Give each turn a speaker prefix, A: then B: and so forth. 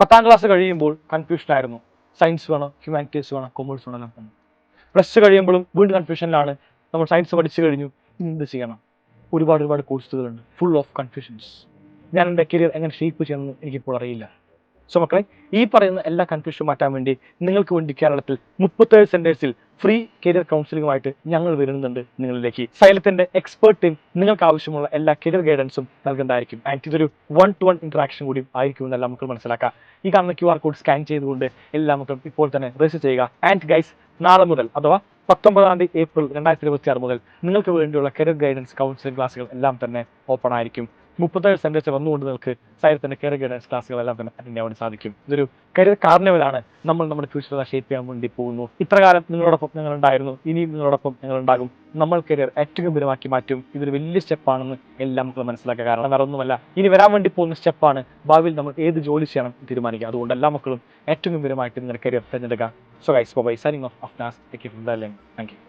A: 10ാം class കഴിയുമ്പോൾ കൺഫ്യൂഷനായിരുന്നു. Science വേണോ, humanities വേണോ, കൊമേഴ്സ് വേണോ എല്ലാം. പ്ലസ് ടു കഴിയുമ്പോഴും വീണ്ടും കൺഫ്യൂഷനിലാണ്. നമ്മൾ സയൻസ് പഠിച്ചു കഴിഞ്ഞു, എന്ത് ചെയ്യണം? ഒരുപാട് കോഴ്സുകളുണ്ട്, ഫുൾ ഓഫ് കൺഫ്യൂഷൻസ്. ഞാൻ എൻ്റെ കരിയർ എങ്ങനെ ഷേപ്പ് ചെയ്യണമെന്ന് എനിക്കിപ്പോൾ അറിയില്ല. സോ മക്കളെ, ഈ പറയുന്ന എല്ലാ കൺഫ്യൂഷനും മാറ്റാൻ വേണ്ടി നിങ്ങൾക്ക് വേണ്ടി കേരളത്തിൽ 37 സെന്റേഴ്സിൽ ഫ്രീ കരിയർ കൗൺസിലിംഗുമായിട്ട് ഞങ്ങൾ വരുന്നുണ്ട് നിങ്ങളിലേക്ക്. സൈലത്തിന്റെ എക്സ്പേർട്ട് ടീം നിങ്ങൾക്ക് ആവശ്യമുള്ള എല്ലാ കരിയർ ഗൈഡൻസും നൽകുന്നതായിരിക്കും. ആൻഡ് ഇതൊരു 1-to-1 ഇന്ററാക്ഷൻ കൂടി ആയിരിക്കും എന്നെല്ലാം നമുക്ക് മനസ്സിലാക്കാം. ഈ കാണുന്ന QR കോഡ് സ്കാൻ ചെയ്തുകൊണ്ട് എല്ലാ മക്കളും ഇപ്പോൾ തന്നെ രജിസ്റ്റർ ചെയ്യുക. ആൻഡ് ഗൈസ്, നാളെ മുതൽ അഥവാ 19 ഏപ്രിൽ 2026 മുതൽ നിങ്ങൾക്ക് വേണ്ടിയുള്ള കരിയർ ഗൈഡൻസ് കൗൺസിലിംഗ് ക്ലാസ്സുകൾ എല്ലാം തന്നെ ഓപ്പൺ ആയിരിക്കും. 37 സെന്റേഴ്സ് വന്നുകൊണ്ട് നിങ്ങൾക്ക് സൈലത്തിന്റെ കരിയർ ഗൈഡൻസ് ക്ലാസ്സുകളെല്ലാം തന്നെ അറ്റൻഡ് ചെയ്യാൻ സാധിക്കും. ഇതൊരു കരിയർ കാർണിവലാണ്. നമ്മൾ നമ്മുടെ ഫ്യൂച്ചർ ഷേപ്പ് ചെയ്യാൻ വേണ്ടി പോകുന്നു. ഇത്രകാലം നിങ്ങളോടൊപ്പം ഞങ്ങൾ ഉണ്ടായിരുന്നു, ഇനിയും നിങ്ങളോടൊപ്പം ഞങ്ങൾ ഉണ്ടാകും. നമ്മൾ കരിയർ ഏറ്റവും ഗംഭീരമാക്കി മാറ്റും. ഇതൊരു വലിയ സ്റ്റെപ്പാണെന്ന് എല്ലാം നമുക്ക് മനസ്സിലാക്കുക. കാരണം വേറെ ഒന്നുമല്ല, ഇനി വരാൻ വേണ്ടി പോകുന്ന സ്റ്റെപ്പാണ്. ഭാവിയിൽ നമ്മൾ ഏത് ജോലി ചെയ്യണം തീരുമാനിക്കുക. അതുകൊണ്ട് എല്ലാ മക്കളും ഏറ്റവും ഗംഭീരമായിട്ട് നിങ്ങളുടെ കരിയർ തിരഞ്ഞെടുക്കുക. So guys, bye, signing off Afnas. Thank U.